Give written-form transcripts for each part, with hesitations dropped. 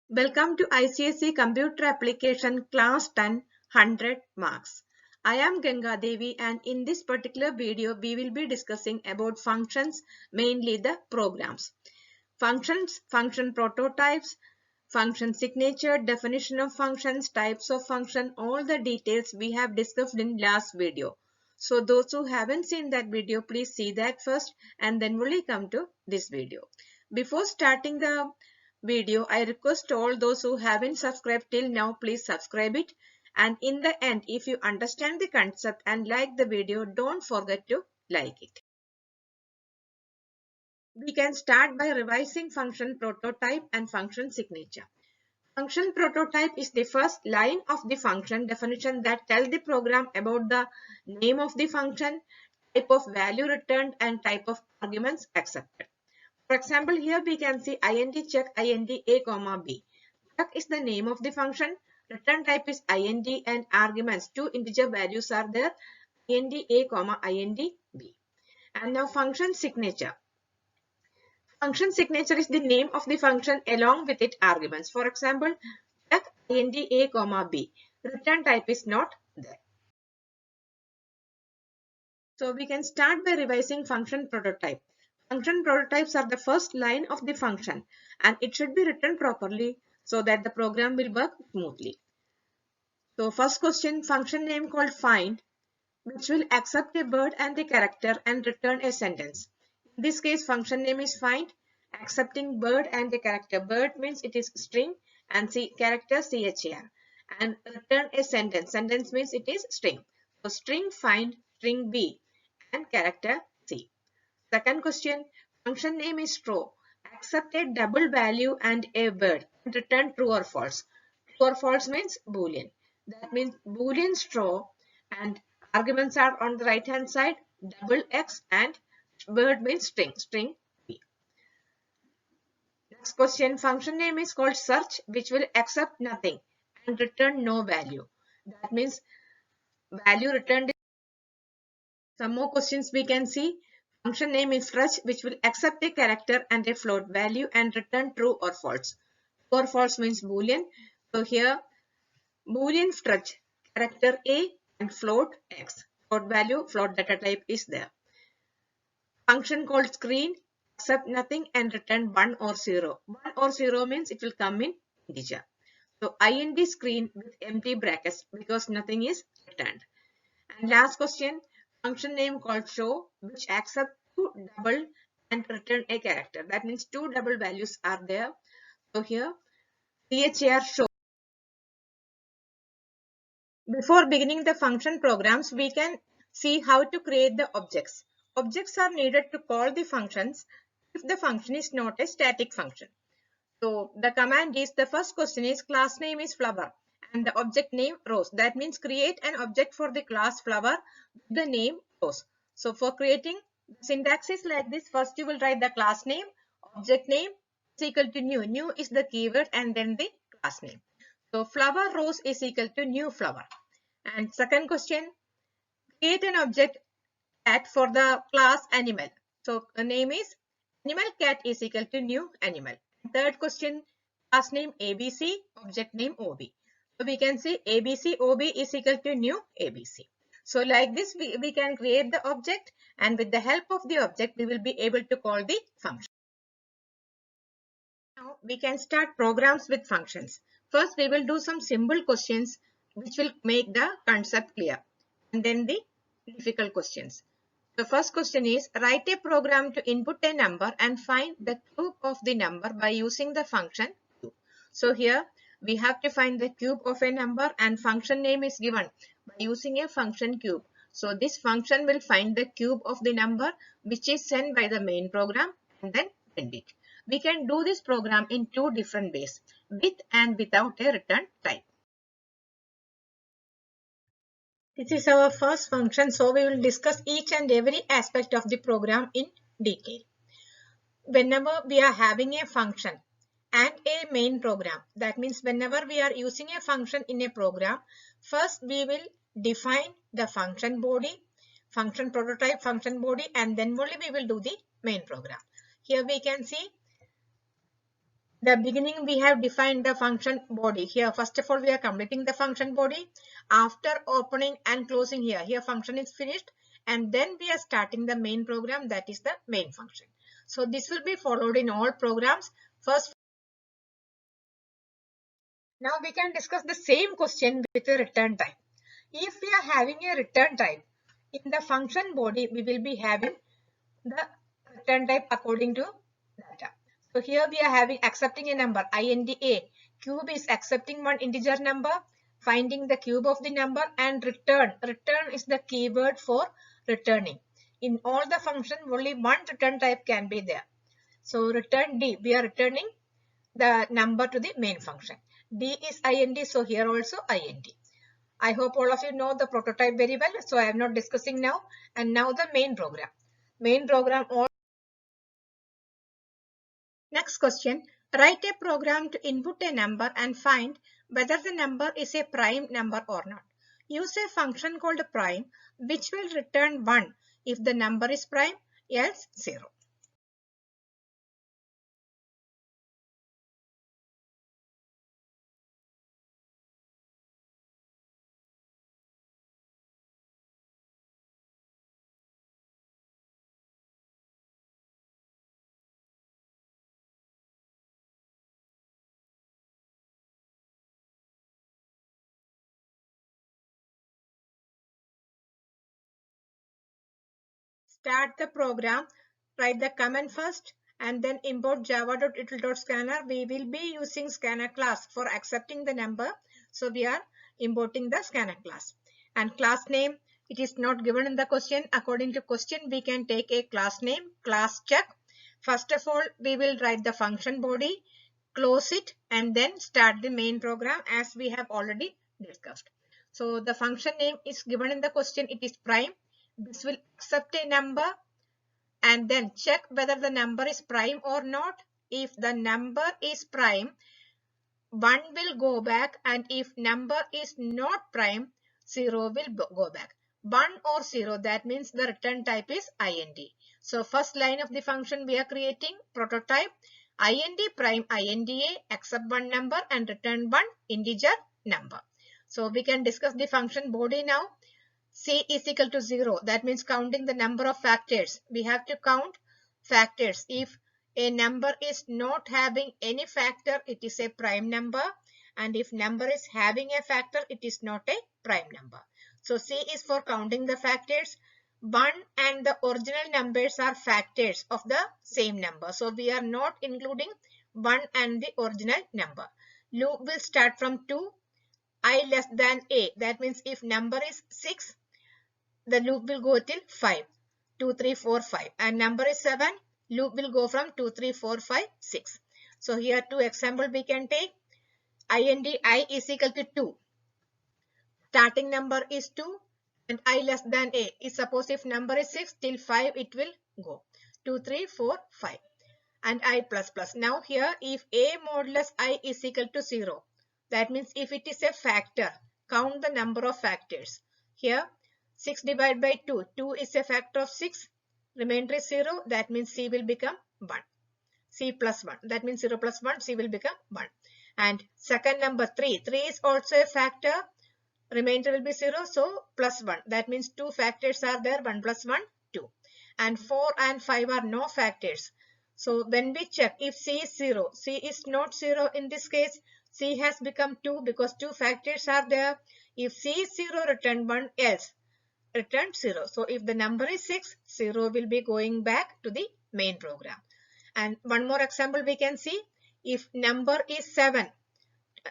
Welcome to ICSE Computer Application Class 10 100 marks. I am Ganga Devi, and in this particular video we will be discussing about functions, mainly the programs. Functions, function prototypes, function signature, definition of functions, types of function, all the details we have discussed in last video. So those who haven't seen that video, please see that first and then only come to this video. Before starting the video, I request all those who haven't subscribed till now, please subscribe it. And in the end, if you understand the concept and like the video, don't forget to like it. We can start by revising function prototype and function signature. Function prototype is the first line of the function definition that tells the program about the name of the function, type of value returned, and type of arguments accepted. For example, here we can see int check int a comma b. Check is the name of the function, return type is int, and arguments, two integer values are there, int a comma int b. And now function signature. Function signature is the name of the function along with its arguments. For example, check int a comma b. Return type is not there. So we can start by revising function prototype. Function prototypes are the first line of the function and it should be written properly so that the program will work smoothly. So first question, function name called find, which will accept a bird and a character and return a sentence. In this case, function name is find, accepting bird and a character. Bird means it is string and character char, and return a sentence. Sentence means it is string. So string find, string b, and character c. Second question, function name is throw, accept a double value and a bird and return true or false. True or false means boolean. That means boolean throw and arguments are on the right hand side, double x, and bird means string b. Next question, function name is called search, which will accept nothing and return no value. That means value returned. Some more questions we can see. Function name is fetch, which will accept a character and a float value and return true or false. True or false means boolean. So here boolean fetch, character a and float x. Float value, float data type is there. Function called screen, accept nothing and return 1 or 0. 1 or 0 means it will come in integer. So int screen with empty brackets because nothing is returned. And last question, function name called show, which accepts two double and return a character. That means two double values are there. So here char show. Before beginning the function programs, we can see how to create the objects. Objects are needed to call the functions if the function is not a static function. So the command is, the first question is class name is flower and the object name rose. That means create an object for the class flower with the name rose. So for creating, the syntax is like this. First you will write the class name, object name is equal to new. New is the keyword and then the class name. So flower rose is equal to new flower. And second question, create an object cat for the class animal. So the name is animal cat is equal to new animal. Third question, class name ABC, object name OB. So we can say ABC OB is equal to new ABC. So like this we can create the object, and with the help of the object we will be able to call the function. Now we can start programs with functions. First we will do some simple questions which will make the concept clear, and then the difficult questions. The first question is, write a program to input a number and find the cube of the number by using the function cube. So here we have to find the cube of a number and function name is given by using a function cube. So this function will find the cube of the number which is sent by the main program and then print it. We can do this program in two different ways, with and without a return type. This is our first function, so we will discuss each and every aspect of the program in detail. Whenever we are having a function and a main program, that means whenever we are using a function in a program, first we will define the function body, function prototype, function body, and then only we will do the main program. Here we can see the beginning we have defined the function body. Here first of all we are completing the function body. After opening and closing here function is finished, and then we are starting the main program, that is the main function. So this will be followed in all programs. First, now we can discuss the same question with a return type. If we are having a return type in the function body, we will be having the return type according to data. So here we are having accepting a number int a, cube is accepting one integer number, finding the cube of the number, and return. Return is the keyword for returning. In all the function only one return type can be there. So return d, we are returning the number to the main function. D is int, so here also int. I hope all of you know the prototype very well, so I am not discussing now. And now the main program. Main program all. Next question. Write a program to input a number and find whether the number is a prime number or not. Use a function called prime, which will return 1 if the number is prime, else 0. Start the program, write the command first, and then import java.util.scanner. We will be using scanner class for accepting the number. So we are importing the scanner class. And class name, it is not given in the question. According to question, we can take a class name, class check. First of all, we will write the function body, close it, and then start the main program as we have already discussed. So the function name is given in the question. It is prime. This will accept a number and then check whether the number is prime or not. If the number is prime, 1 will go back, and if number is not prime, 0 will go back. 1 or 0, that means the return type is int. So first line of the function we are creating prototype int prime int a, accept one number and return one integer number. So we can discuss the function body now. C is equal to 0. That means counting the number of factors. We have to count factors. If a number is not having any factor, it is a prime number. And if number is having a factor, it is not a prime number. So C is for counting the factors. 1 and the original numbers are factors of the same number. So we are not including 1 and the original number. Loop will start from 2. I less than a. That means if number is 6, the loop will go till 5, 2, 3, 4, 5, and number is 7, loop will go from 2, 3, 4, 5, 6. So here two example we can take. int I is equal to 2. Starting number is 2 and I less than a. Is suppose if number is 6 till 5 it will go. 2, 3, 4, 5 and I plus plus. Now here if a modulus I is equal to 0, that means if it is a factor, count the number of factors. Here 6 divided by 2. 2 is a factor of 6. Remainder is 0. That means C will become 1. C plus 1. That means 0 plus 1. C will become 1. And second number 3. 3 is also a factor. Remainder will be 0. So plus 1. That means 2 factors are there. 1 plus 1, 2. And 4 and 5 are no factors. So when we check if C is 0, C is not 0 in this case. C has become 2 because 2 factors are there. If C is 0, return 1, else return 0. So if the number is 6, 0 will be going back to the main program. And one more example we can see. If number is 7,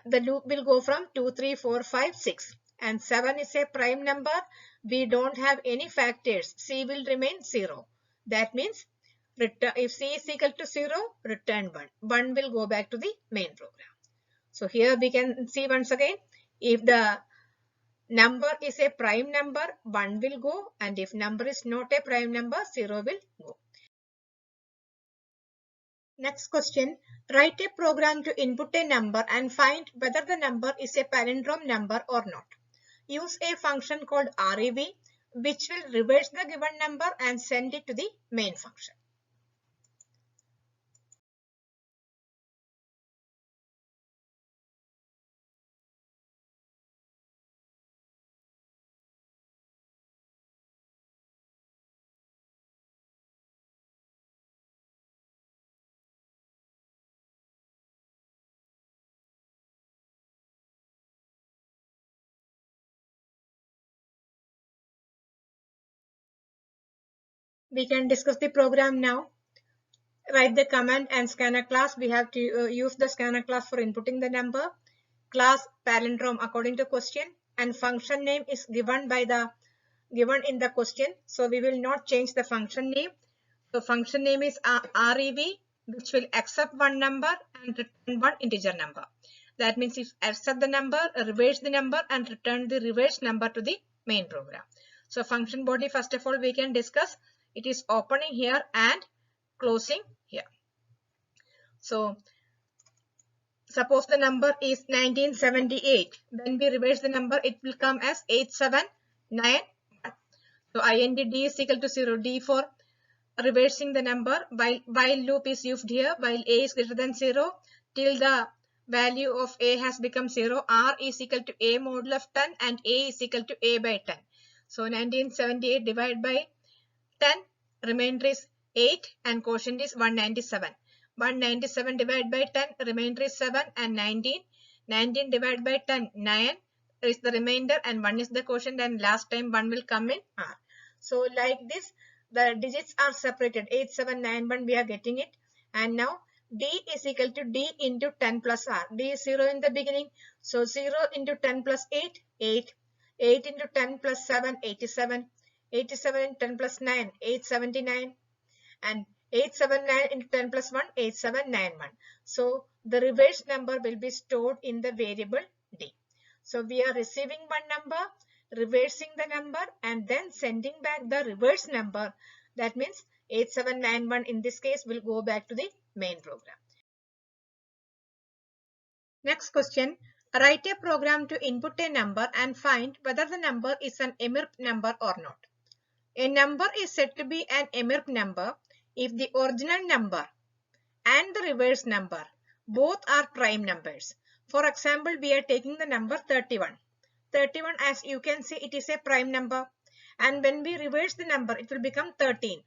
the loop will go from 2, 3, 4, 5, 6. And 7 is a prime number. We don't have any factors. C will remain 0. That means if C is equal to 0, return 1. 1 will go back to the main program. So here we can see once again, if the number is a prime number, 1 will go, and if number is not a prime number, 0 will go. Next question. Write a program to input a number and find whether the number is a palindrome number or not. Use a function called rev, which will reverse the given number and send it to the main function. We can discuss the program now. Write the command and scanner class. We have to use the scanner class for inputting the number. Class palindrome according to question, and function name is given in the question. So we will not change the function name. So function name is REV, which will accept one number and return one integer number. That means if accept the number, reverse the number and return the reverse number to the main program. So function body, first of all, we can discuss. It is opening here and closing here. So suppose the number is 1978. When we reverse the number, it will come as 8791. So int d is equal to 0. D for reversing the number. While loop is used here. While a is greater than 0 till the value of a has become 0. R is equal to a modulo of 10 and a is equal to a by 10. So 1978 divided by 10, remainder is 8 and quotient is 197. 197 divided by 10, remainder is 7 and 19. 19 divided by 10, 9 is the remainder and 1 is the quotient, and last time 1 will come in R. So like this, the digits are separated. 8791 we are getting it, and now D is equal to D into 10 plus R. D is 0 in the beginning. So 0 into 10 plus 8, 8. 8 into 10 plus 7, 87. 87 into 10 plus 9, 879. And 879 into 10 plus 1, 8791. So the reverse number will be stored in the variable D. So we are receiving one number, reversing the number, and then sending back the reverse number. That means 8791 in this case will go back to the main program. Next question. Write a program to input a number and find whether the number is an EMIRP number or not. A number is said to be an EMIRP number if the original number and the reverse number both are prime numbers. For example, we are taking the number 31. 31, as you can see, it is a prime number. And when we reverse the number, it will become 13.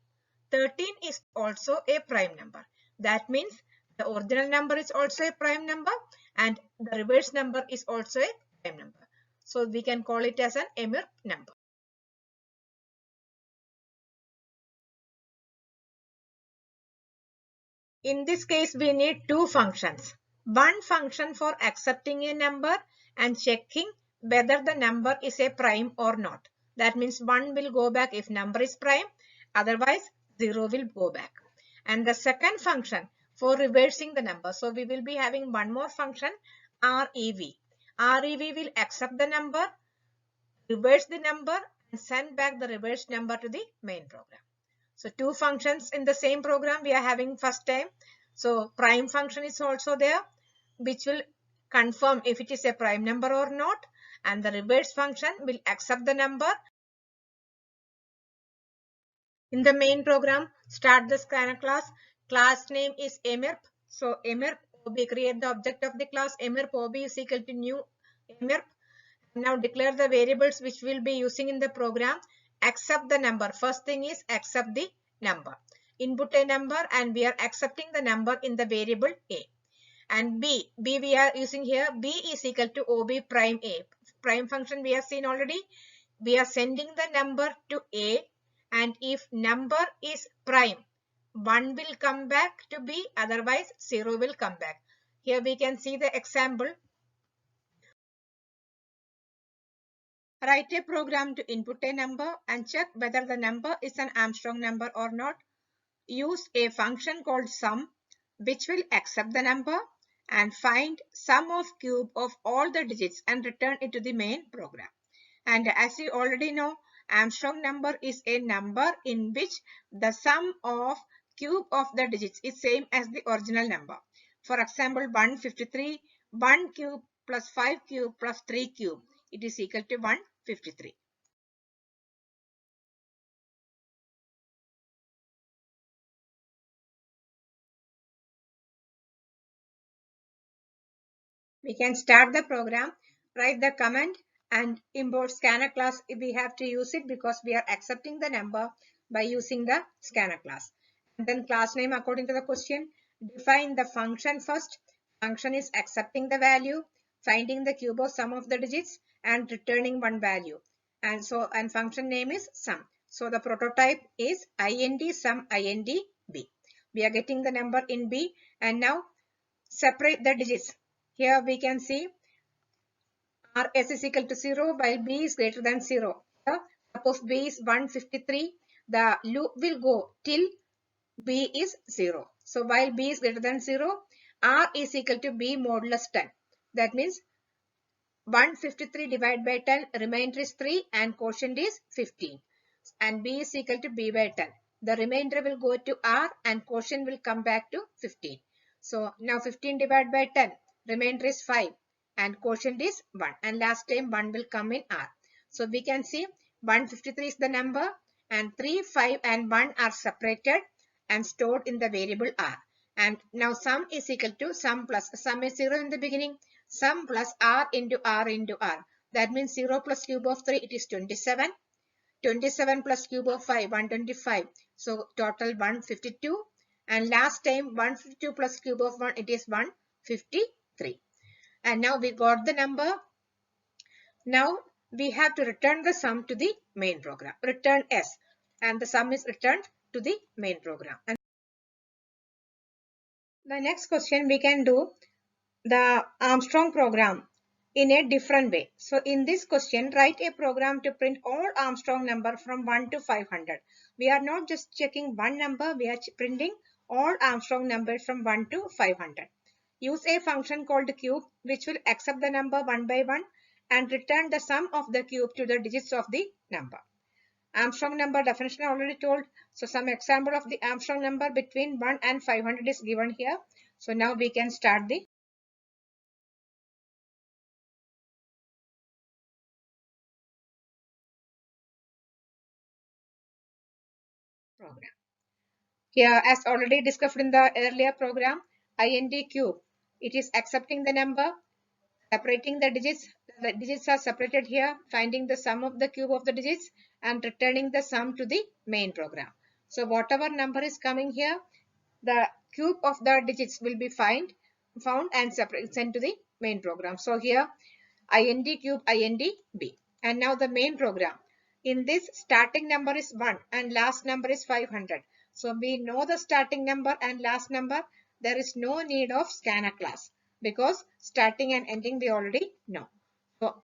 13 is also a prime number. That means the original number is also a prime number and the reverse number is also a prime number. So we can call it as an EMIRP number. In this case, we need two functions. One function for accepting a number and checking whether the number is a prime or not. That means 1 will go back if number is prime, otherwise 0 will go back. And the second function for reversing the number. So we will be having one more function, REV. REV will accept the number, reverse the number, and send back the reverse number to the main program. So two functions in the same program we are having first time. So prime function is also there, which will confirm if it is a prime number or not, and the reverse function will accept the number. In the main program, start the scanner class. Class name is EMIRP. So EMIRP OB, create the object of the class. EMIRP OB is equal to new EMIRP. Now declare the variables which we'll be using in the program. Accept the number. First thing is accept the number. Input a number and we are accepting the number in the variable A. And B we are using here. B is equal to OB prime A. Prime function we have seen already. We are sending the number to A, and if number is prime, 1 will come back to B, otherwise 0 will come back. Here we can see the example. Write a program to input a number and check whether the number is an Armstrong number or not. Use a function called sum, which will accept the number and find sum of cube of all the digits and return it to the main program. And as you already know, Armstrong number is a number in which the sum of cube of the digits is same as the original number. For example, 153, 1 cube plus 5 cube plus 3 cube. It is equal to 153. We can start the program, write the command and import scanner class. If we have to use it because we are accepting the number by using the scanner class. And then class name according to the question. Define the function first. Function is accepting the value, finding the cube of sum of the digits and returning one value. And function name is sum. So the prototype is int sum int b. We are getting the number in b, and now separate the digits. Here we can see rs is equal to 0 while b is greater than 0. Suppose b is 153, the loop will go till b is 0. So while b is greater than 0, r is equal to b modulus 10. That means 153 divided by 10, remainder is 3 and quotient is 15. And b is equal to b by 10. The remainder will go to r and quotient will come back to 15. So now 15 divided by 10, remainder is 5 and quotient is 1. And last time 1 will come in r. So we can see 153 is the number, and 3, 5 and 1 are separated and stored in the variable r. And now sum is equal to sum is 0 in the beginning, sum plus r into r into r. That means 0 plus cube of 3, it is 27. 27 plus cube of 5, 125. So total 152. And last time 152 plus cube of 1, it is 153. And now we got the number. Now we have to return the sum to the main program. Return S. And the sum is returned to the main program. And the next question we can do the Armstrong program in a different way. So in this question, write a program to print all Armstrong number from 1 to 500. We are not just checking one number, we are printing all Armstrong numbers from 1 to 500. Use a function called cube, which will accept the number one by one and return the sum of the cube to the digits of the number. Armstrong number definition I already told. So some example of the Armstrong number between 1 and 500 is given here. So now we can start the program. Here, as already discussed in the earlier program, int cube, it is accepting the number, separating the digits. The digits are separated here, finding the sum of the cube of the digits and returning the sum to the main program. So whatever number is coming here, the cube of the digits will be found and sent to the main program. So here int cube int b. And now the main program. In this, starting number is 1 and last number is 500. So we know the starting number and last number. There is no need of scanner class because starting and ending we already know. So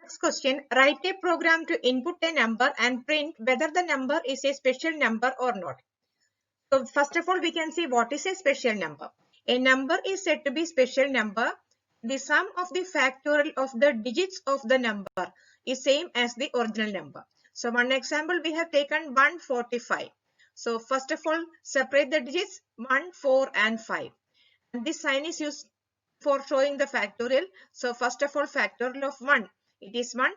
next question, write a program to input a number and print whether the number is a special number or not. So first of all, we can see what is a special number. A number is said to be special number. The sum of the factorial of the digits of the number is same as the original number. So one example we have taken 145. So first of all, separate the digits 1, 4 and 5. And this sign is used for showing the factorial. So first of all, factorial of 1, it is 1.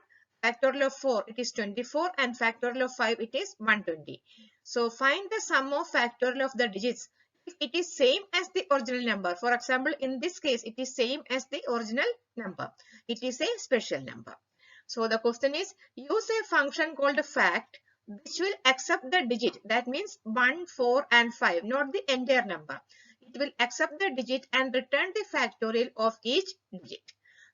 Factorial of 4, it is 24, and factorial of 5, it is 120. So find the sum of factorial of the digits if it is same as the original number. For example, in this case, it is same as the original number. It is a special number. So the question is, use a function called fact which will accept the digit. That means 1, 4 and 5, not the entire number. It will accept the digit and return the factorial of each digit.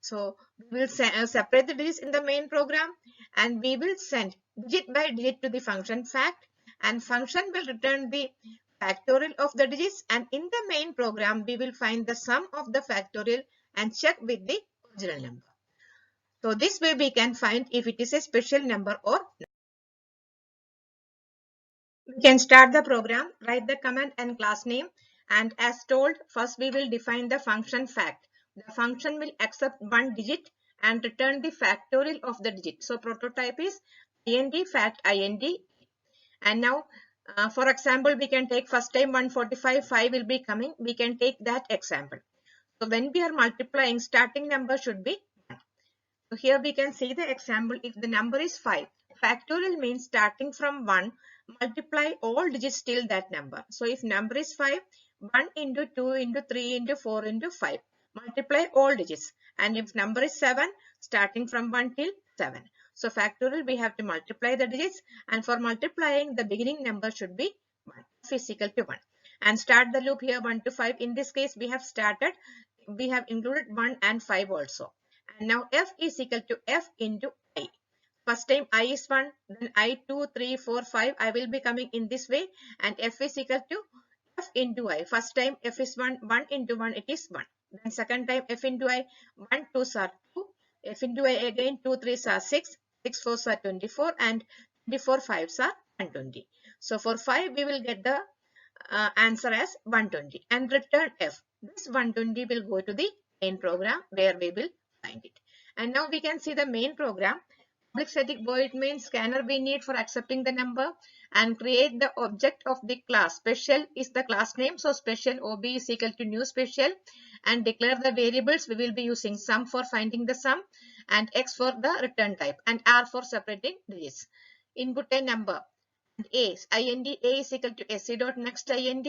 So we will separate the digits in the main program and we will send digit by digit to the function fact, and function will return the factorial of the digits, and in the main program we will find the sum of the factorial and check with the original number. So this way we can find if it is a special number or not. We can start the program, write the command and class name, and as told, first we will define the function fact. The function will accept one digit and return the factorial of the digit. So prototype is int fact int. And now for example, we can take first time 145, 5 will be coming. We can take that example. So when we are multiplying, starting number should be 1. So here we can see the example. If the number is 5, factorial means starting from 1, multiply all digits till that number. So if number is 5, 1 into 2 into 3 into 4 into 5. Multiply all digits. And if number is 7, starting from 1 till 7. So factorial, we have to multiply the digits, and for multiplying the beginning number should be 1. F is equal to 1. And start the loop here 1 to 5. In this case we have included 1 and 5 also. And now F is equal to F into I. first time I is 1, then I 2, 3, 4, 5, I will be coming in this way, and f is equal to f into I. First time f is 1, 1 into 1 it is 1. Then second time f into I, 1 2s are 2, f into I again 2 3s are 6, 6 4s are 24, and 24 5s are 120. So for 5 we will get the answer as 120 and return f. This 120 will go to the main program where we will find it. And now we can see the main program. Public static void main scanner we need for accepting the number, and create the object of the class. Special is the class name, so special ob is equal to new special, and declare the variables. We will be using sum for finding the sum, and x for the return type, and r for separating digits. Input a number. A is equal to sc dot next ind.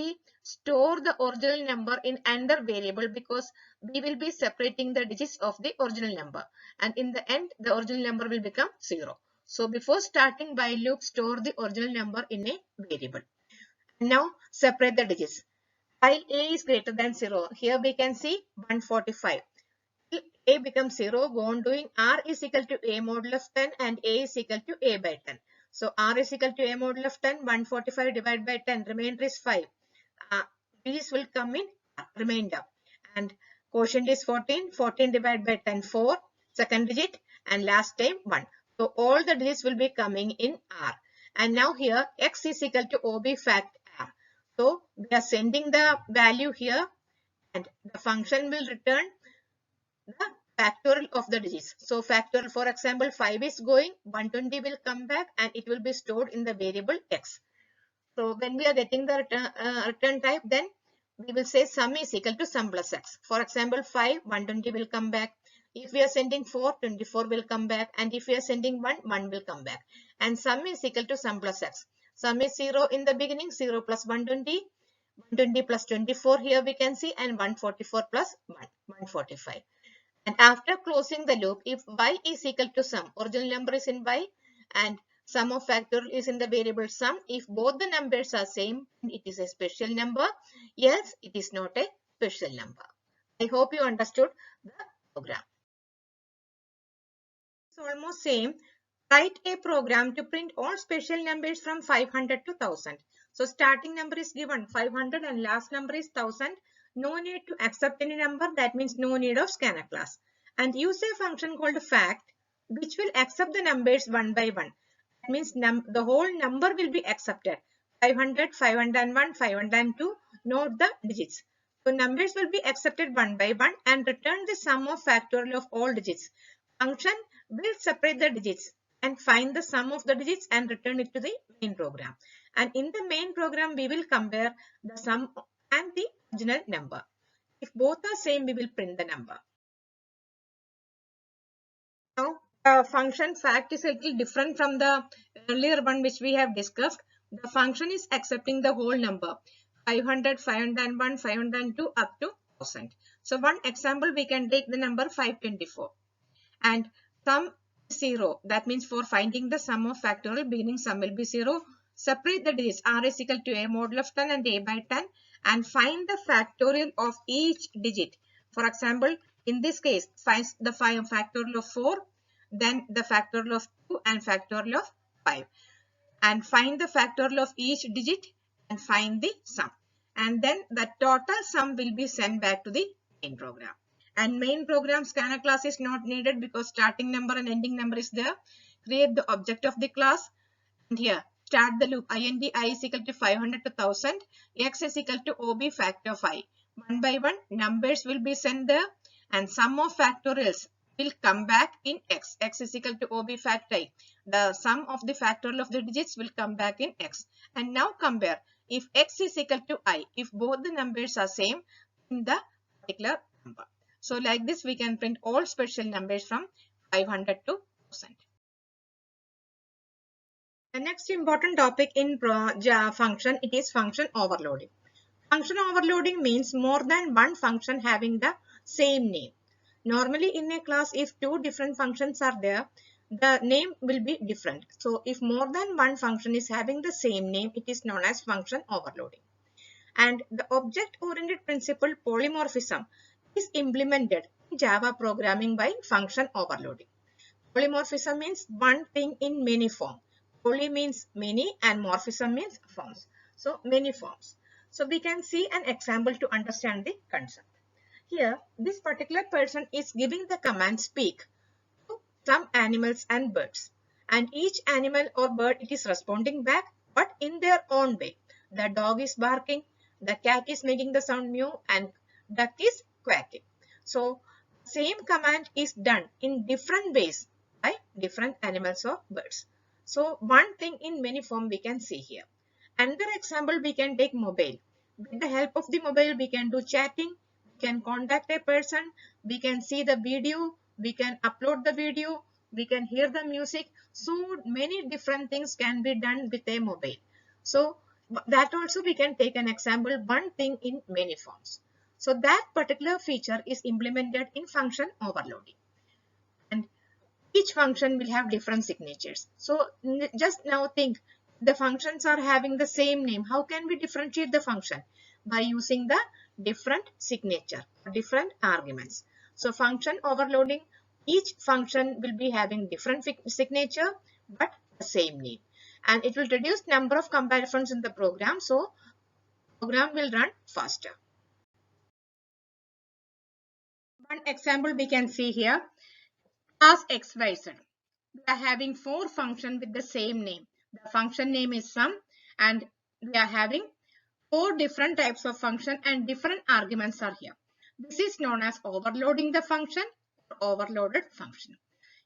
Store the original number in another variable, because we will be separating the digits of the original number, and in the end the original number will become 0. So before starting while loop, store the original number in a variable. Now separate the digits. While a is greater than 0, here we can see 145. Till a becomes 0, go on doing. R is equal to a modulus 10 and a is equal to a by 10. So R is equal to a modulus 10, 145 divided by 10, remainder is 5. These will come in remainder. And quotient is 14, 14 divided by 10, 4, second digit, and last time 1. So all the digits will be coming in R. And now here x is equal to OB fact R. So we are sending the value here, and the function will return the factorial of the digits. So factorial, for example, 5 is going, 120 will come back, and it will be stored in the variable x. So when we are getting the return type, then we will say sum is equal to sum plus x. For example, 5, 120 will come back. If we are sending 4, 24 will come back. And if we are sending 1, 1 will come back. And sum is equal to sum plus x. Sum is 0 in the beginning, 0 plus 120, 120 plus 24 here we can see, and 144 plus 1, 145. And after closing the loop, if y is equal to sum, original number is in y, and sum of factorial is in the variable sum. If both the numbers are same, it is a special number. Else, it is not a special number. I hope you understood the program. It's almost same. Write a program to print all special numbers from 500 to 1000. So starting number is given 500 and last number is 1000. No need to accept any number. That means no need of scanner class. And use a function called fact, which will accept the numbers one by one. That means the whole number will be accepted. 500, 501, 502. Note the digits. So numbers will be accepted one by one and return the sum of factorial of all digits. Function will separate the digits and find the sum of the digits and return it to the main program. And in the main program, we will compare the sum and the original number. If both are same, we will print the number. Now, the function fact is a little different from the earlier one which we have discussed. The function is accepting the whole number, 500, 501, 502 up to 1000. So one example, we can take the number 524. And sum 0. That means for finding the sum of factorial, beginning sum will be 0. Separate the digits. R is equal to a modulus of 10 and a by 10, and find the factorial of each digit. For example, in this case, find the factorial of 4, then the factorial of 2 and factorial of 5. And find the factorial of each digit and find the sum. And then the total sum will be sent back to the main program. And main program scanner class is not needed because starting number and ending number is there. Create the object of the class. And here, start the loop. IND I is equal to 500 to 1000. X is equal to OB factor of I. One by one, numbers will be sent there. And sum of factorials will come back in X. X is equal to OB factor I. The sum of the factorial of the digits will come back in X. And now compare. If X is equal to I, if both the numbers are same in the particular number. So like this, we can print all special numbers from 500 to 1000. The next important topic in function, it is function overloading. Function overloading means more than one function having the same name. Normally in a class, if two different functions are there, the name will be different. So if more than one function is having the same name, it is known as function overloading. And the object-oriented principle polymorphism is implemented in Java programming by function overloading. Polymorphism means one thing in many forms. Poly means many and morphism means forms. So many forms. So we can see an example to understand the concept. Here, this particular person is giving the command speak to some animals and birds. And each animal or bird it is responding back, but in their own way. The dog is barking, the cat is making the sound mew, and duck is quacking. So same command is done in different ways by different animals or birds. So one thing in many form we can see here. Another example we can take mobile. With the help of the mobile we can do chatting, we can contact a person, we can see the video, we can upload the video, we can hear the music. So many different things can be done with a mobile. So that also we can take an example, one thing in many forms. So that particular feature is implemented in function overloading. And each function will have different signatures. So just now think, the functions are having the same name. How can we differentiate the function? By using the different signature, different arguments. So function overloading, each function will be having different signature but the same name. And it will reduce number of comparisons in the program. So program will run faster. One example we can see here. Class XYZ. We are having 4 functions with the same name. The function name is sum, and we are having 4 different types of function and different arguments are here. This is known as overloading the function or overloaded function.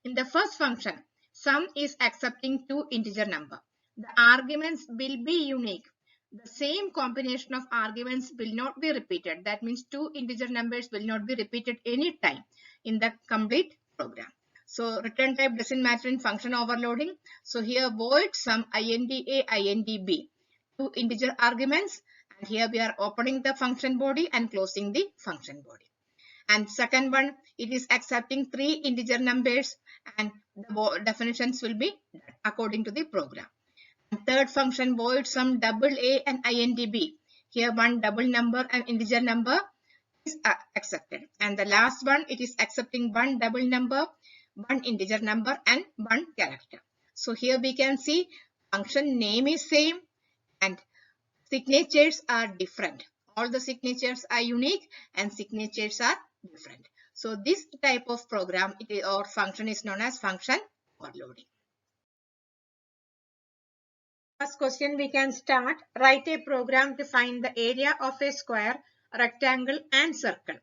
In the first function, sum is accepting 2 integer number. The arguments will be unique. The same combination of arguments will not be repeated. That means 2 integer numbers will not be repeated any time in the complete program. So return type doesn't matter in function overloading. So here void sum int a int b, 2 integer arguments, and here we are opening the function body and closing the function body. And second one, it is accepting 3 integer numbers, and the definitions will be according to the program. And third function void sum double a and int b. Here one double number and integer number is accepted. And the last one, it is accepting one double number, one integer number and one character. So here we can see function name is same and signatures are different. All the signatures are unique and signatures are different. So this type of program or function is known as function overloading. First question we can start. Write a program to find the area of a square, rectangle and circle.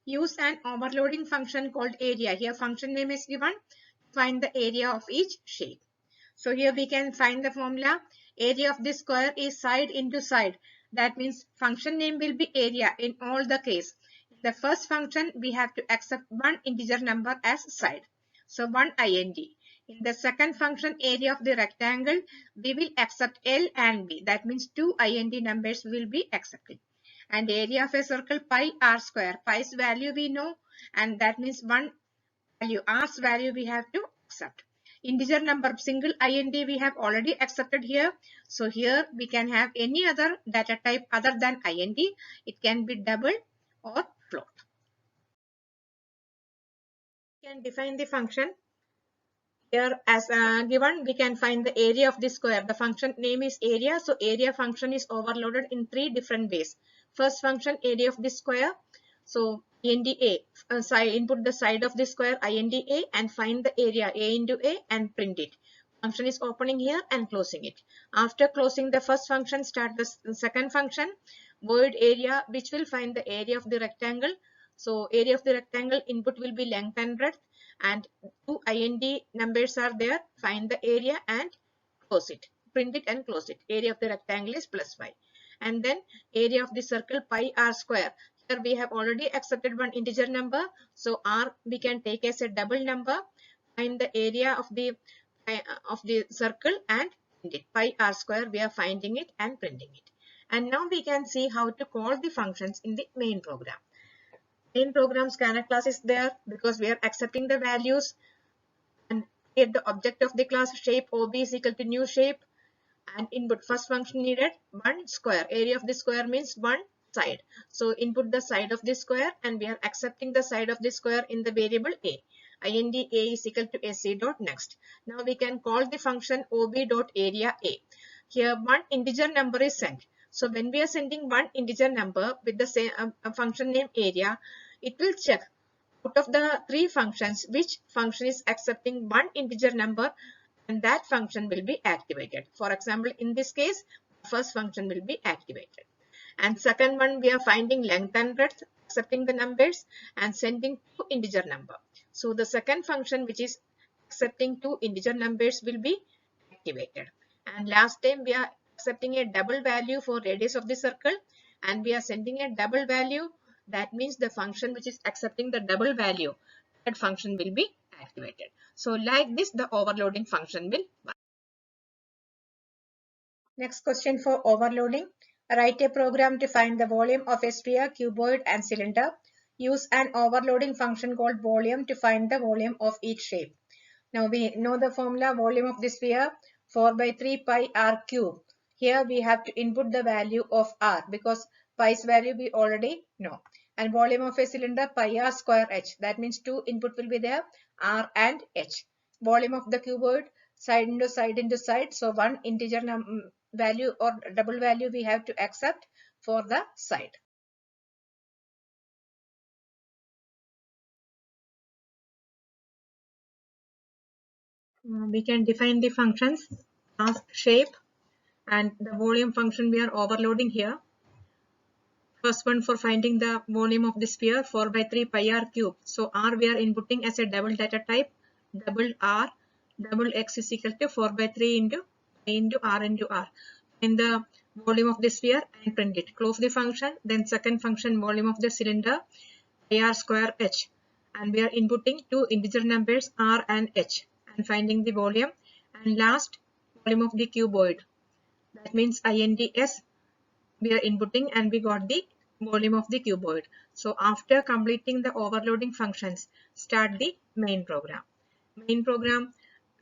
Use an overloading function called area. Here function name is given. Find the area of each shape. So here we can find the formula. Area of this square is side into side. That means function name will be area in all the case. In the first function we have to accept one integer number as side. So one int. In the second function area of the rectangle, we will accept L and B. That means 2 int numbers will be accepted. And area of a circle pi r square. Pi's value we know, and that means one value, r's value we have to accept. Integer number single int we have already accepted here. So here we can have any other data type other than int. It can be double or float. We can define the function. Here as given, we can find the area of the square. The function name is area. So area function is overloaded in 3 different ways. First function area of the square. So int a, input the side of the square int a and find the area a into a and print it. Function is opening here and closing it. After closing the first function, start the second function void area, which will find the area of the rectangle. So area of the rectangle input will be length and breadth, and 2 int numbers are there. Find the area and close it, print it and close it. Area of the rectangle is +5. And then area of the circle pi r square. Here we have already accepted one integer number, so r we can take as a double number. Find the area of the circle and print it. Pi r square we are finding it and printing it. And now we can see how to call the functions in the main program. Main program scanner class is there because we are accepting the values, and here the object of the class shape ob is equal to new shape, and input first function needed one square. Area of the square means one side. So input the side of the square and we are accepting the side of the square in the variable a. int a is equal to sc dot next. Now we can call the function ob dot area a. Here one integer number is sent. So when we are sending one integer number with the same function name area, it will check out of the three functions which function is accepting one integer number, and that function will be activated. For example, in this case, first function will be activated. And second one, we are finding length and breadth, accepting the numbers and sending two integer number. So the second function, which is accepting two integer numbers, will be activated. And last time we are accepting a double value for radius of the circle, and we are sending a double value. That means the function which is accepting the double value, that function will be activated. So like this, the overloading function will work. Next question for overloading. Write a program to find the volume of a sphere, cuboid and cylinder. Use an overloading function called volume to find the volume of each shape. Now we know the formula, volume of the sphere 4 by 3 pi r cube. Here we have to input the value of r because pi's value we already know. And volume of a cylinder pi r square h. That means two input will be there, r and h. Volume of the cuboid, side into side into side. So one integer value or double value we have to accept for the side. We can define the functions as shape and the volume function we are overloading here. First one for finding the volume of the sphere 4 by 3 pi r cube. So r we are inputting as a double data type, double r, double x is equal to 4 by 3 into r into r. In the volume of the sphere and print it. Close the function. Then second function, volume of the cylinder pi r square h, and we are inputting two integer numbers r and h and finding the volume. And last, volume of the cuboid. That means ints we are inputting and we got the volume of the cuboid. So after completing the overloading functions, start the main program. Main program,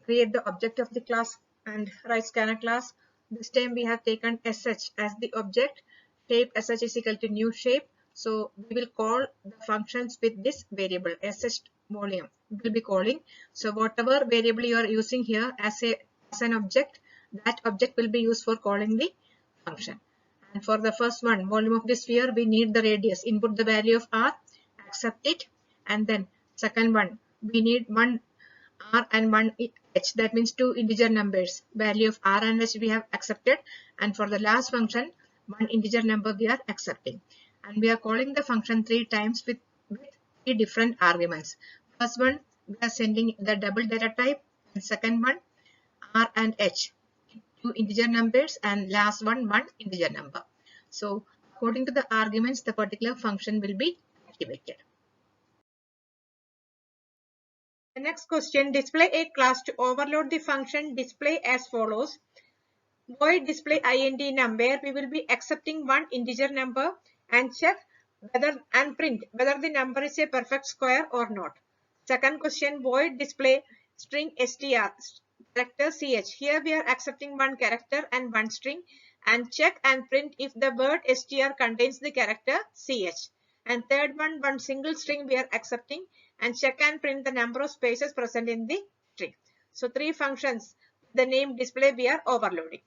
create the object of the class and write scanner class. This time we have taken sh as the object. Shape sh is equal to new shape. So we will call the functions with this variable sh volume. We will be calling. So whatever variable you are using here as an object, that object will be used for calling the function. And for the first one, volume of the sphere, we need the radius. Input the value of r, accept it. And then second one, we need one r and one h. That means two integer numbers. Value of r and h we have accepted. And for the last function, one integer number we are accepting. And we are calling the function 3 times with 3 different arguments. First one, we are sending the double data type. And second one, r and h. Two integer numbers, and last one integer number. So according to the arguments, the particular function will be activated. The next question, display a class to overload the function display as follows. Void display int number, we will be accepting one integer number and check whether and print whether the number is a perfect square or not. Second question, void display string str character ch. Here we are accepting one character and one string and check and print if the word str contains the character ch. And third one single string we are accepting and check and print the number of spaces present in the string. So three functions, the name display we are overloading.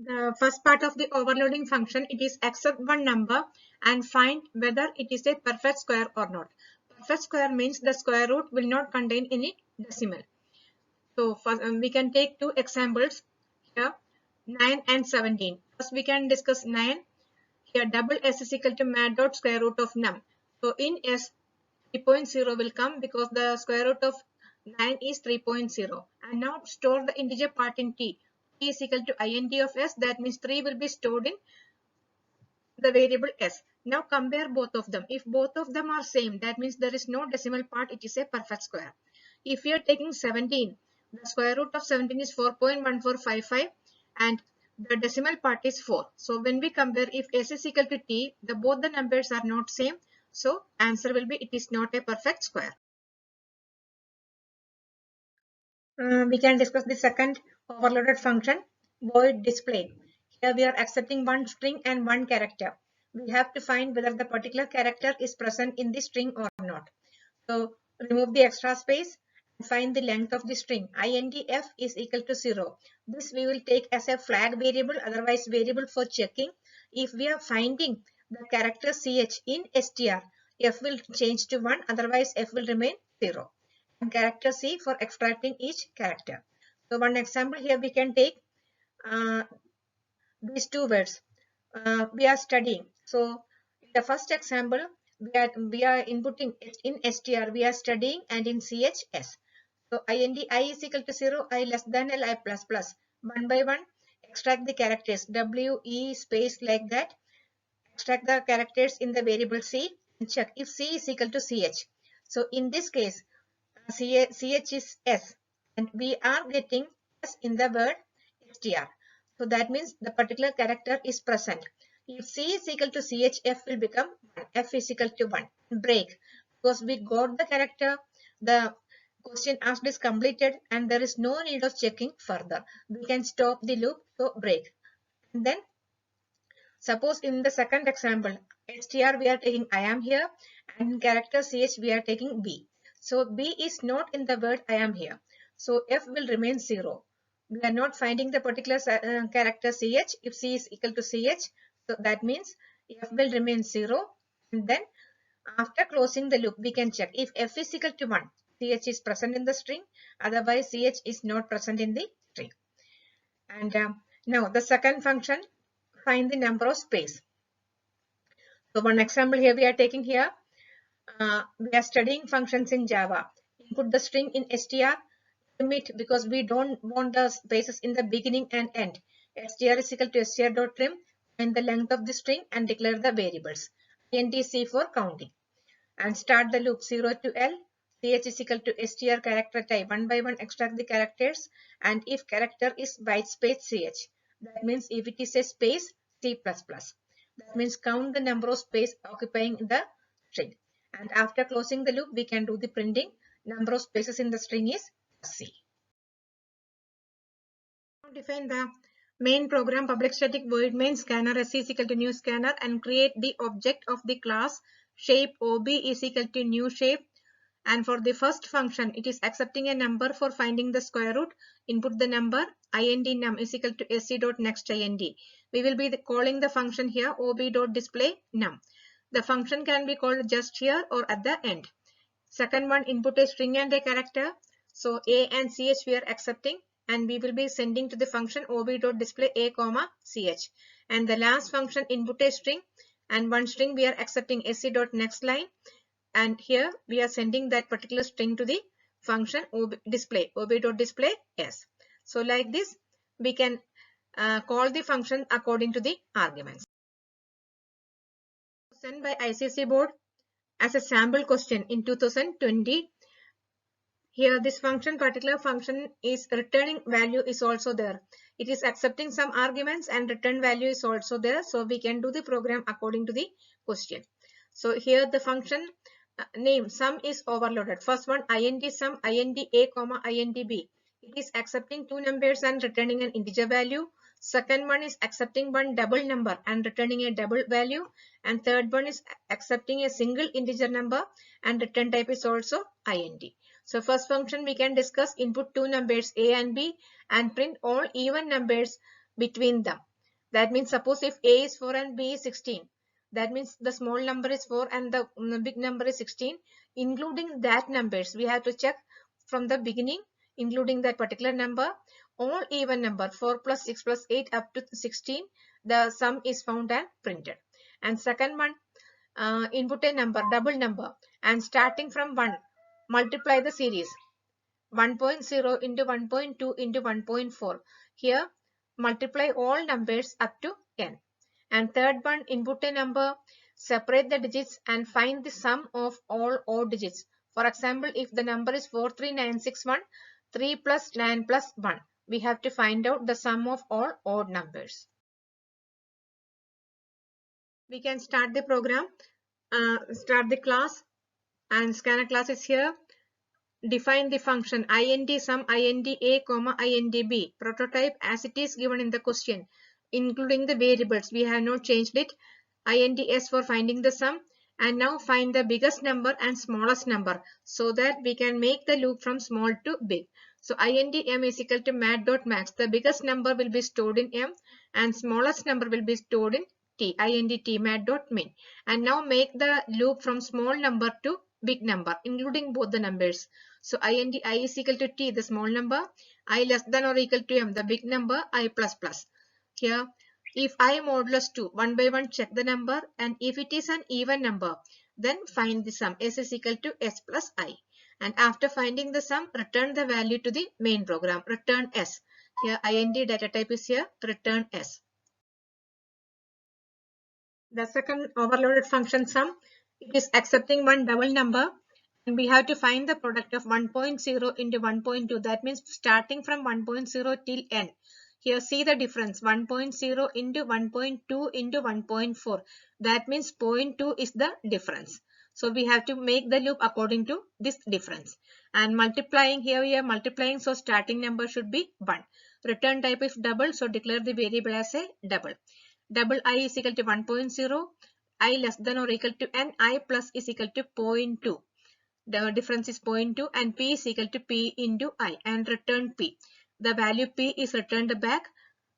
The first part of the overloading function, it is accept one number and find whether it is a perfect square or not. Perfect square means the square root will not contain any decimal. So we can take two examples here, 9 and 17. First we can discuss 9. Here double s is equal to mat dot square root of num. So in s 3.0 will come because the square root of 9 is 3.0. And now store the integer part in t. T is equal to int of s. That means 3 will be stored in the variable s. Now compare both of them. If both of them are same, that means there is no decimal part. It is a perfect square. If we are taking 17, the square root of 17 is 4.1455 and the decimal part is 4. So when we compare, if s is equal to t, both the numbers are not same. So answer will be it is not a perfect square. We can discuss the second overloaded function, void display. Here we are accepting one string and one character. we have to find whether the particular character is present in the string or not. So remove the extra space and find the length of the string. INDF is equal to 0. This we will take as a flag variable, otherwise variable for checking. If we are finding the character CH in str, F will change to 1, otherwise F will remain 0. And character C for extracting each character. So one example here we can take these two words. We are studying. So in the first example, we are inputting in str, we are studying, and in chs. So IND I is equal to 0, I less than L, I plus plus. One by one, extract the characters, W, E, space like that. Extract the characters in the variable C and check if C is equal to CH. So in this case, CH is S and we are getting S in the word str. So that means the particular character is present. If C is equal to CH, F will become 1. F is equal to 1. Break. Because we got the character, the question asked is completed and there is no need of checking further. We can stop the loop, so break. And then suppose in the second example, str we are taking I am here and in character ch we are taking b. So b is not in the word I am here. So f will remain 0. We are not finding the particular character ch if c is equal to ch. So that means f will remain 0. And then after closing the loop, we can check if f is equal to 1. Ch is present in the string. Otherwise, ch is not present in the string. And now the second function, find the number of space. So one example here we are taking here. We are studying functions in Java. Input the string in str, trim it because we don't want the spaces in the beginning and end. Str is equal to str.trim, find the length of the string and declare the variables. INTC for counting. And start the loop 0 to L. Ch is equal to str character type. One by one extract the characters, and if character is byte space ch, that means if it is a space, C++. That means count the number of space occupying the string. And after closing the loop, we can do the printing. Number of spaces in the string is C. Now define the main program public static void main scanner s is equal to new scanner and create the object of the class shape ob is equal to new shape. And for the first function, it is accepting a number for finding the square root. Input the number ind num is equal to sc.next ind. We will be calling the function here ob.display num. The function can be called just here or at the end. Second one, input a string and a character. So a and ch we are accepting and we will be sending to the function ob.display a comma ch. And the last function, input a string and one string we are accepting sc.next line. And here we are sending that particular string to the function ob.display s. So like this we can call the function according to the arguments. Sent by ICC board as a sample question in 2020. Here this particular function is returning value is also there. It is accepting some arguments and return value is also there. So we can do the program according to the question. So here the function name sum is overloaded. First one ind sum ind a comma ind b. It is accepting two numbers and returning an integer value. Second one is accepting one double number and returning a double value. And third one is accepting a single integer number and return type is also ind. So first function we can discuss, input two numbers a and b and print all even numbers between them. That means suppose if a is 4 and b is 16. That means the small number is 4 and the big number is 16. Including that numbers, we have to check from the beginning, including that particular number, all even number 4 plus 6 plus 8 up to 16. The sum is found and printed. And second one, input a number, double number, and starting from 1, multiply the series 1.0 into 1.2 into 1.4. Here, multiply all numbers up to n. And third one, input a number, separate the digits and find the sum of all odd digits. For example, if the number is 43961, 3 plus 9 plus 1, we have to find out the sum of all odd numbers. We can start the program, start the class, and scanner class is here. Define the function ind sum ind a comma ind b, prototype as it is given in the question, including the variables. We have not changed it. INDS for finding the sum. And now find the biggest number and smallest number so that we can make the loop from small to big. So INDM is equal to mat.max. The biggest number will be stored in M and smallest number will be stored in T. IND mat.min. And now make the loop from small number to big number including both the numbers. So IND I is equal to T, the small number, I less than or equal to M, the big number, I plus plus. Here if I modulus 2, one by one check the number, and if it is an even number, then find the sum. S is equal to S plus I. And after finding the sum, return the value to the main program. Return S. Here IND data type is here, return S. The second overloaded function sum, it is accepting one double number, and we have to find the product of 1.0 into 1.2. That means starting from 1.0 till n. Here see the difference, 1.0 into 1.2 into 1.4. That means 0.2 is the difference. So we have to make the loop according to this difference. And multiplying, here we are multiplying, so starting number should be 1. Return type is double, so declare the variable as a double. Double I is equal to 1.0, I less than or equal to n, I plus is equal to 0.2. The difference is 0.2 and P is equal to P into I, and return P. The value P is returned back.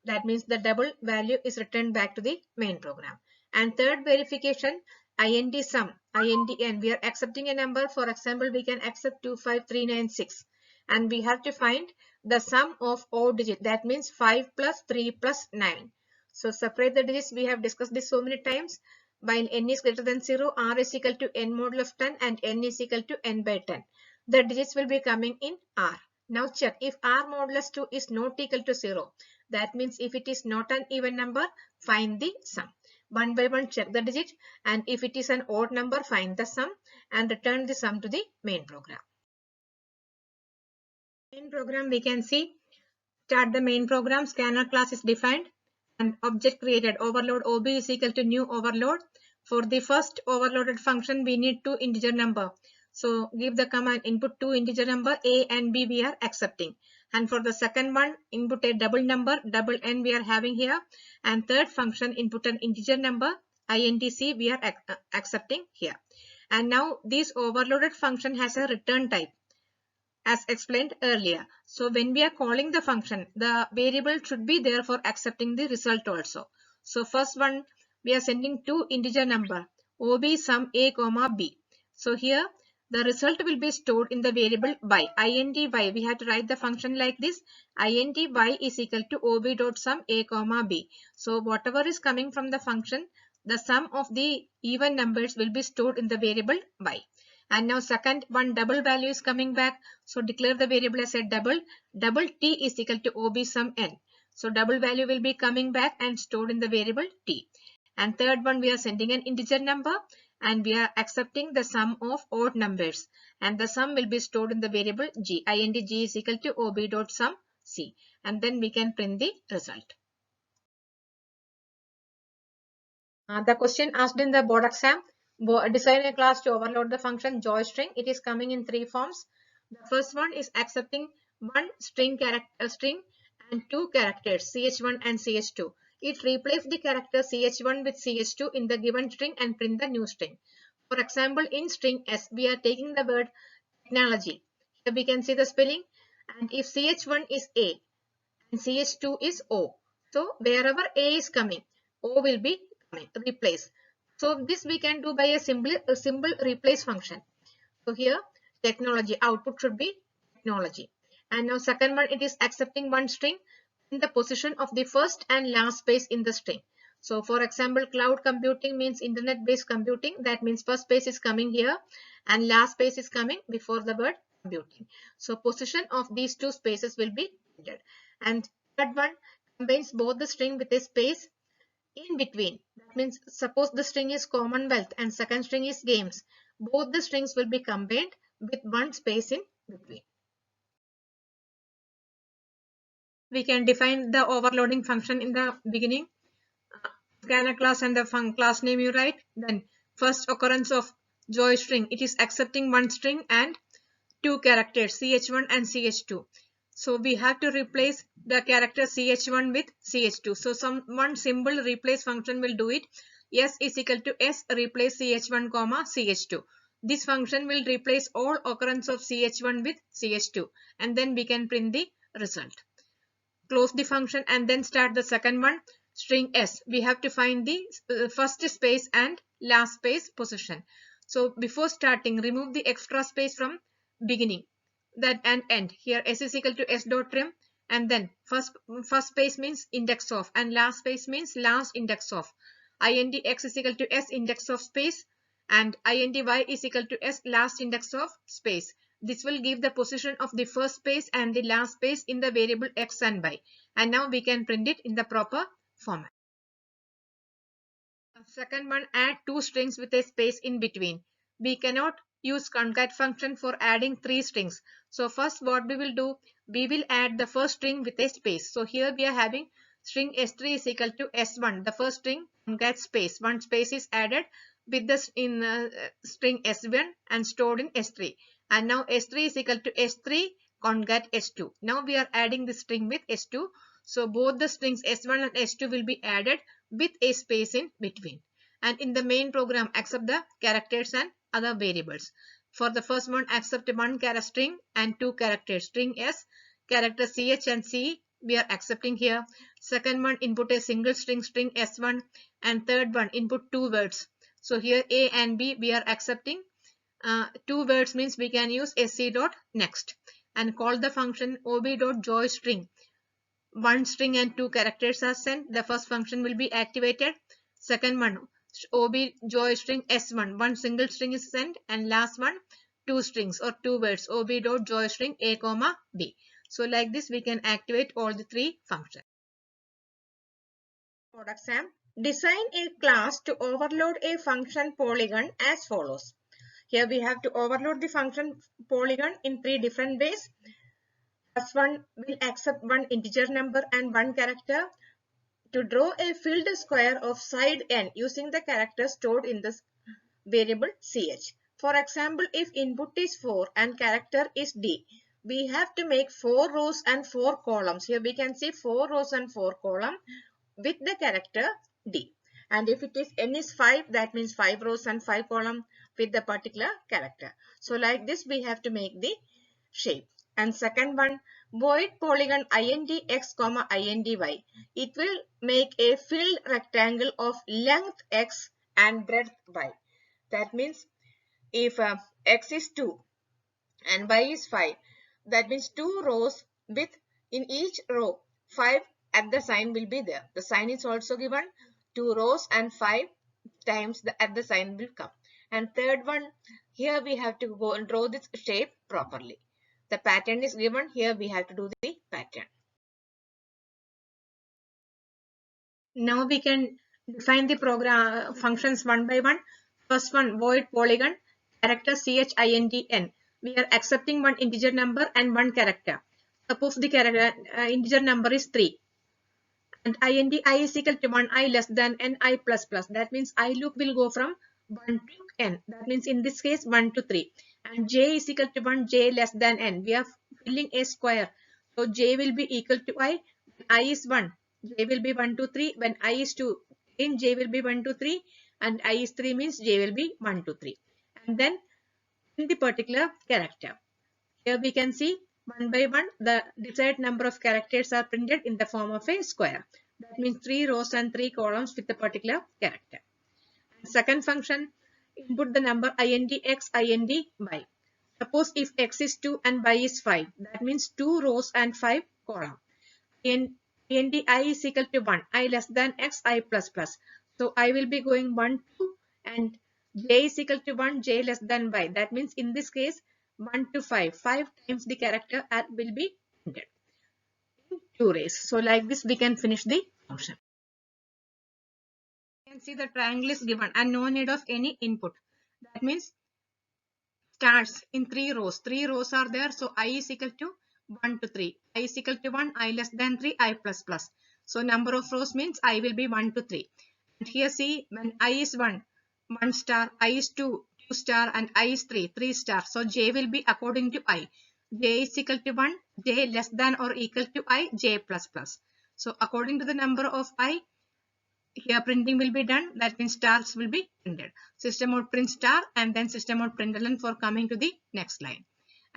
That means the double value is returned back to the main program. And third verification, IND sum, INDN. We are accepting a number. For example, we can accept 25396. And we have to find the sum of odd digit. That means 5 plus 3 plus 9. So separate the digits. We have discussed this so many times. While n is greater than 0, r is equal to n modulus of 10 and n is equal to n by 10. The digits will be coming in r. Now check if r modulus 2 is not equal to 0. That means if it is not an even number, find the sum. One by one check the digit, and if it is an odd number, find the sum and return the sum to the main program. Main program we can see, start the main program, scanner class is defined and object created, overload OB is equal to new overload. For the first overloaded function, we need two integer number. So give the command input two integer number A and B we are accepting. And for the second one, input a double number, double n we are having here. And third function, input an integer number, INTC we are accepting here. And now this overloaded function has a return type, as explained earlier. So when we are calling the function, the variable should be there for accepting the result also. So first one, we are sending two integer number, OB sum A comma B. So here the result will be stored in the variable y, int y. We have to write the function like this, int y is equal to OB dot sum A comma B. So whatever is coming from the function, the sum of the even numbers will be stored in the variable y. And now second one, double value is coming back. So declare the variable as a double. Double t is equal to OB sum n. So double value will be coming back and stored in the variable t. And third one, we are sending an integer number and we are accepting the sum of odd numbers. And the sum will be stored in the variable g. int g is equal to OB dot sum c. And then we can print the result. The question asked in the board exam. Design a class to overload the function joyString. It is coming in three forms. The first one is accepting one string and two characters ch1 and ch2. It replaces the character ch1 with ch2 in the given string and print the new string. For example, in string s, we are taking the word technology. Here we can see the spelling. And if ch1 is a and ch2 is o, so wherever a is coming, o will be coming, replace. So this we can do by a simple replace function. So here technology, output should be technology. And now second one, it is accepting one string in the position of the first and last space in the string. So for example, cloud computing means internet based computing. That means first space is coming here and last space is coming before the word computing. So position of these two spaces will be printed. And third one combines both the string with a space in between. That means suppose the string is Commonwealth and second string is games. Both the strings will be combined with one space in between. We can define the overloading function in the beginning. Scanner class and the class name you write. Then first occurrence of joyString. It is accepting one string and two characters ch1 and ch2. So we have to replace the character ch1 with ch2. So one simple replace function will do it. s is equal to s, replace ch1 comma ch2. This function will replace all occurrence of ch1 with ch2, and then we can print the result. Close the function and then start the second one, string s. We have to find the first space and last space position. So before starting, remove the extra space from beginning, that and end. Here s is equal to s dot trim, and then first space means index of, and last space means last index of. Ind x is equal to s index of space, and ind y is equal to s last index of space. This will give the position of the first space and the last space in the variable x and y. And now we can print it in the proper format. Second one, add two strings with a space in between. We cannot use concat function for adding three strings. So first what we will do, we will add the first string with a space. So here we are having string s3 is equal to s1. The first string concat space. One space is added with the string s1 and stored in s3. And now s3 is equal to s3 concat s2. Now we are adding the string with s2. So both the strings s1 and s2 will be added with a space in between. And in the main program, accept the characters and other variables. For the first one, accept one character string and two characters, string s, character ch and c we are accepting here. Second one, input a single string, string s1, and third one, input two words. So here a and b we are accepting. Two words means we can use sc dot next and call the function ob dot joy string. One string and two characters are sent. The first function will be activated. Second one, ob joy string s1. One single string is sent, and last one, two strings or two words, ob dot joy string a comma b. So like this we can activate all the three functions. Code exam. Design a class to overload a function polygon as follows. Here we have to overload the function polygon in three different ways. First one will accept one integer number and one character. To draw a filled square of side n using the character stored in this variable ch. For example, if input is 4 and character is d, we have to make 4 rows and 4 columns. Here we can see 4 rows and 4 columns with the character d. And if it is n is 5, that means 5 rows and 5 columns with the particular character. So like this we have to make the shape. And second one, void polygon indx comma indy. It will make a filled rectangle of length x and breadth y. That means if x is 2 and y is 5, that means 2 rows with in each row 5 at the sign will be there. The sign is also given, 2 rows and 5 times the at the sign will come. And third one, here we have to go and draw this shape properly. The pattern is given, here we have to do the pattern. Now we can define the program functions one by one. First one, void polygon, character chind. We are accepting one integer number and one character. Suppose the character integer number is 3. And indi is equal to 1, I less than n, I plus plus. That means I loop will go from 1 to n. That means in this case 1 to 3. And j is equal to 1, j less than n. We are filling a square. So j will be equal to I is 1. J will be 1 to 3. When I is 2, in j will be 1 to 3. And I is 3 means j will be 1 to 3. And then in the particular character. Here we can see one by one the desired number of characters are printed in the form of a square. That means 3 rows and 3 columns with the particular character. And second function, input the number indx, indy. Suppose if x is 2 and y is 5, that means 2 rows and 5 columns. Indi is equal to 1, I less than x, I plus plus. So I will be going 1, 2 and j is equal to 1, j less than y. That means in this case 1 to 5. 5 times the character will be printed in 2 rays. So like this we can finish the function. You can see the triangle is given and no need of any input. That means starts in 3 rows. 3 rows are there. So I is equal to 1 to 3. I is equal to 1, I less than 3, I plus plus. So number of rows means I will be 1 to 3. And here see when I is 1, 1 star, I is 2, 2 star, and I is 3, 3 star. So j will be according to I. J is equal to 1, j less than or equal to I, j plus plus. So according to the number of I, here printing will be done. That means stars will be printed. System out print star and then system out println for coming to the next line.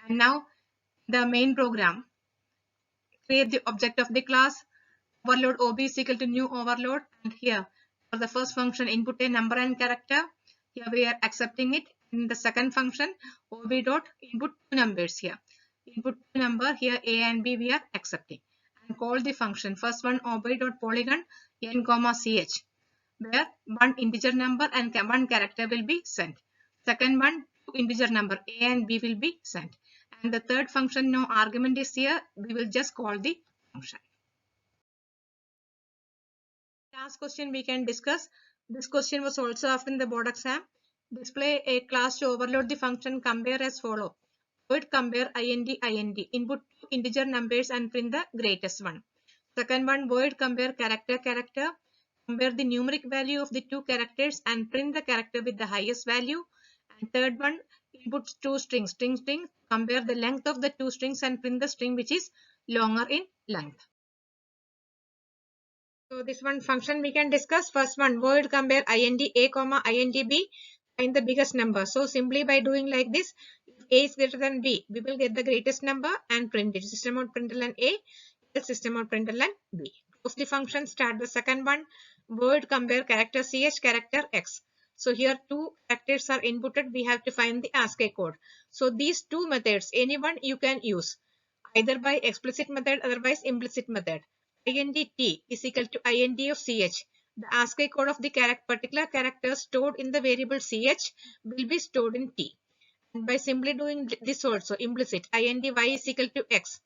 And now the main program, create the object of the class. Overload OB is equal to new overload, and here for the first function input a number and character. Here we are accepting it. In the second function OB dot input two numbers, here input two number, here A and B we are accepting, and call the function. First one OB dot polygon n comma ch, where one integer number and one character will be sent. Second one, two integer number A and B will be sent, and the third function, no argument is here, we will just call the function. Last question we can discuss. This question was also asked in the board exam. Display a class to overload the function compare as follow. Void compare int input two integer numbers and print the greatest one. Second one, void compare character compare the numeric value of the two characters and print the character with the highest value. And third one, input two strings compare the length of the two strings and print the string which is longer in length. So this one function we can discuss. First one, void compare int a comma int b, find the biggest number. So simply by doing like this, if a is greater than b, we will get the greatest number and print it. System out println a, system out println b. Close the function, start the second one, void compare character ch character x. So here two characters are inputted, we have to find the ASCII code. So these two methods, anyone you can use, either by explicit method, otherwise implicit method. int t is equal to int of ch. The ASCII code of the particular character stored in the variable ch will be stored in t. And by simply doing this also, implicit, int y is equal to x.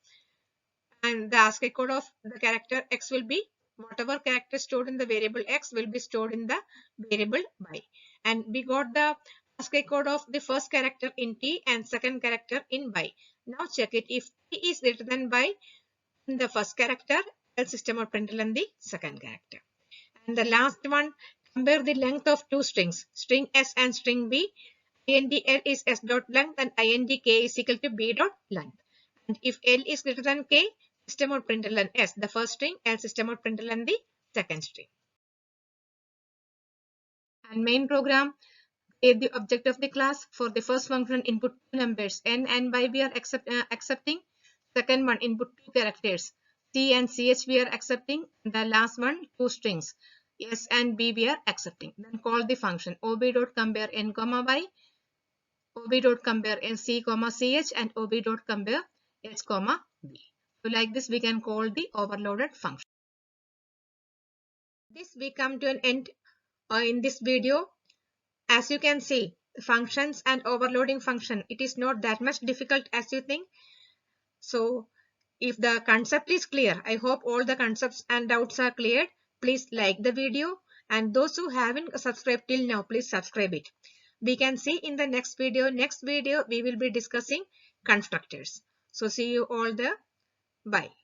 And the ASCII code of the character x will be, whatever character stored in the variable x will be stored in the variable y. And we got the ASCII code of the first character in t and second character in y. Now check it. If t is greater than y in the first character, else system out println the second character. And the last one, compare the length of two strings, string s and string b. int l is s dot length and int k is equal to b dot length. And if l is greater than k, system out println s, the first string, else system out println the second string. And main program, create the object of the class. For the first function, input two numbers n and y we are accepting. Second one, input two characters c and ch we are accepting. The last one, two strings s and b we are accepting. Then call the function ob dot compare n comma y, ob dot compare n c comma ch, and ob dot compare h comma b. So like this we can call the overloaded function. This we come to an end in this video. As you can see, functions and overloading function, it is not that much difficult as you think. So if the concept is clear, I hope all the concepts and doubts are cleared. Please like the video, and those who haven't subscribed till now, please subscribe it. We can see in the next video. Next video we will be discussing constructors. So see you all there. Bye.